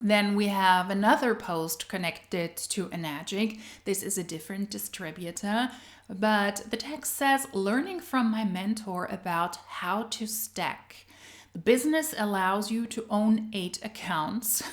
Then we have another post connected to Enagic. This is a different distributor, but the text says, learning from my mentor about how to stack. The business allows you to own 8 accounts.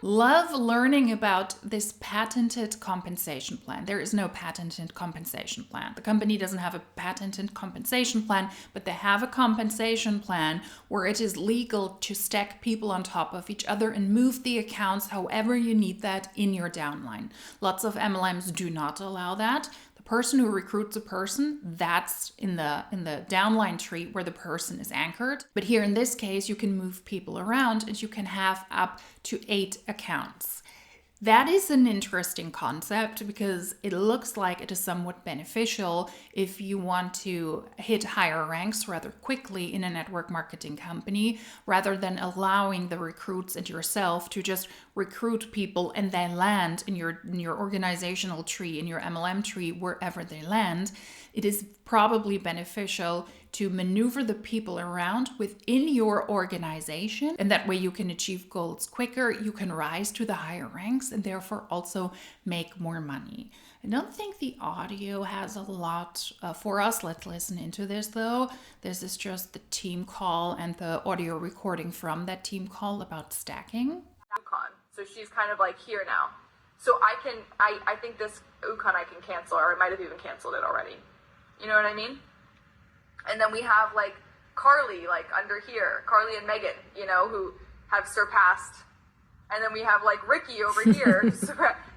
Love learning about this patented compensation plan. There is no patented compensation plan. The company doesn't have a patented compensation plan, but they have a compensation plan where it is legal to stack people on top of each other and move the accounts however you need that in your downline. Lots of MLMs do not allow that. Person who recruits a person, that's in the downline tree where the person is anchored. But here in this case, you can move people around and you can have up to 8 accounts. That is an interesting concept because it looks like it is somewhat beneficial if you want to hit higher ranks rather quickly in a network marketing company, rather than allowing the recruits and yourself to just recruit people and they land in your organizational tree, in your MLM tree, wherever they land. It is probably beneficial to maneuver the people around within your organization, and that way you can achieve goals quicker, you can rise to the higher ranks, and therefore also make more money. I don't think the audio has a lot for us. Let's listen into this though. This is just the team call and the audio recording from that team call about stacking. So she's kind of like here now. So I think this Ukon I can cancel, or I might have even canceled it already. You know what I mean? And then we have like Carly, like under here, Carly and Megan, you know, who have surpassed. And then we have like Ricky over here.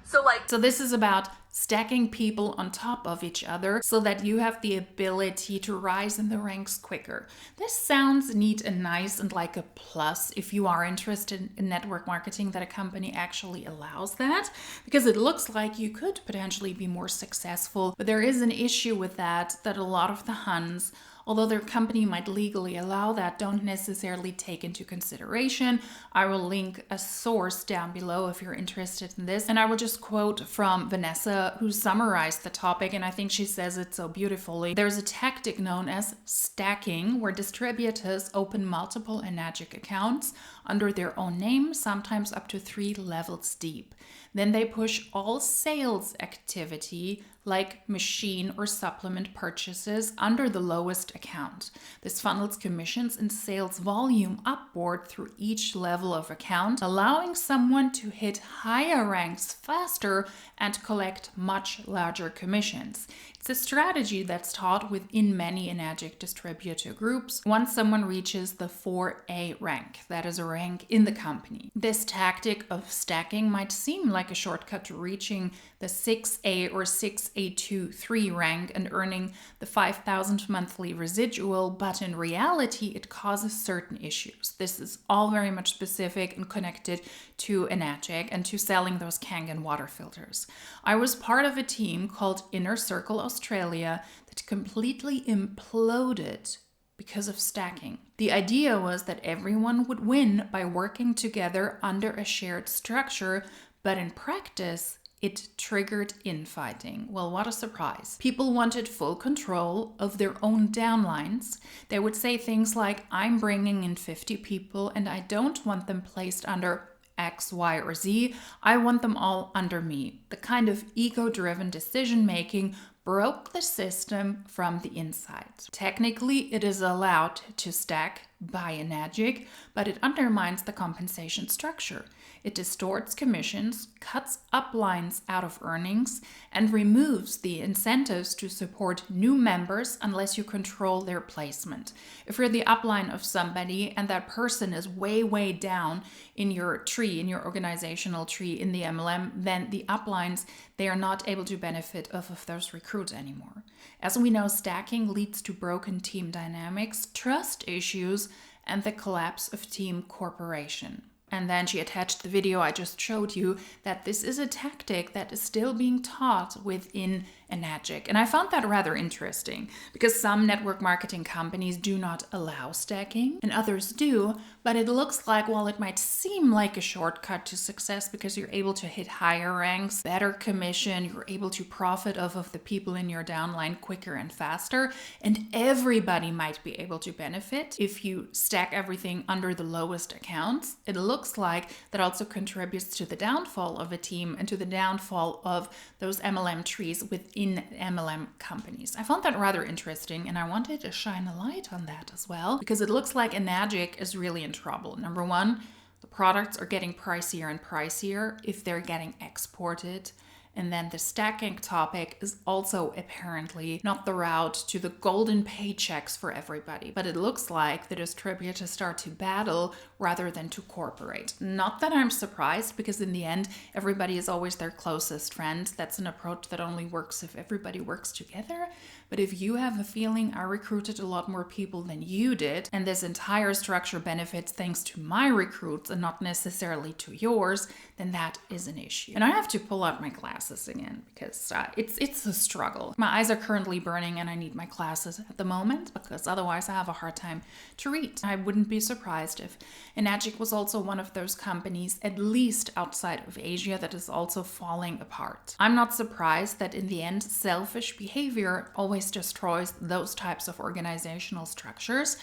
So this is about stacking people on top of each other so that you have the ability to rise in the ranks quicker. This sounds neat and nice and like a plus if you are interested in network marketing, that a company actually allows that, because it looks like you could potentially be more successful. But there is an issue with that a lot of the Huns, although their company might legally allow that, don't necessarily take into consideration. I will link a source down below if you're interested in this. And I will just quote from Vanessa, who summarized the topic, and I think she says it so beautifully. There's a tactic known as stacking, where distributors open multiple Enagic accounts under their own name, sometimes up to 3 levels deep. Then they push all sales activity, like machine or supplement purchases, under the lowest account. This funnels commissions and sales volume upward through each level of account, allowing someone to hit higher ranks faster and collect much larger commissions. It's a strategy that's taught within many Enagic distributor groups once someone reaches the 4A rank, that is a rank in the company. This tactic of stacking might seem like a shortcut to reaching the 6A or 6A23 rank and earning the 5,000 monthly residual, but in reality it causes certain issues. This is all very much specific and connected to Enagic and to selling those Kangen water filters. I was part of a team called Inner Circle Australia that completely imploded because of stacking. The idea was that everyone would win by working together under a shared structure, but in practice, it triggered infighting. Well, what a surprise. People wanted full control of their own downlines. They would say things like, I'm bringing in 50 people and I don't want them placed under X, Y, or Z. I want them all under me. The kind of ego-driven decision-making broke the system from the inside. Technically, it is allowed to stack by Enagic, but it undermines the compensation structure. It distorts commissions, cuts uplines out of earnings, and removes the incentives to support new members unless you control their placement. If you're the upline of somebody and that person is way, way down in your tree, in your organizational tree, in the MLM, then the uplines, they are not able to benefit off of those recruits anymore. As we know, stacking leads to broken team dynamics, trust issues, and the collapse of team cooperation. And then she attached the video I just showed you, that this is a tactic that is still being taught within Enagic. And I found that rather interesting because some network marketing companies do not allow stacking and others do, but it looks like, while it might seem like a shortcut to success because you're able to hit higher ranks, better commission, you're able to profit off of the people in your downline quicker and faster, and everybody might be able to benefit if you stack everything under the lowest accounts. It looks like that also contributes to the downfall of a team and to the downfall of those MLM trees within MLM companies. I found that rather interesting and I wanted to shine a light on that as well because it looks like Enagic is really in trouble. Number one, the products are getting pricier and pricier if they're getting exported. And then the stacking topic is also apparently not the route to the golden paychecks for everybody. But it looks like the distributors start to battle rather than to cooperate. Not that I'm surprised, because in the end, everybody is always their closest friend. That's an approach that only works if everybody works together. But if you have a feeling I recruited a lot more people than you did, and this entire structure benefits thanks to my recruits and not necessarily to yours, then that is an issue. And I have to pull out my glasses again because it's a struggle. My eyes are currently burning and I need my glasses at the moment because otherwise I have a hard time to read. I wouldn't be surprised if Enagic was also one of those companies, at least outside of Asia, that is also falling apart. I'm not surprised that in the end, selfish behavior always destroys those types of organizational structures.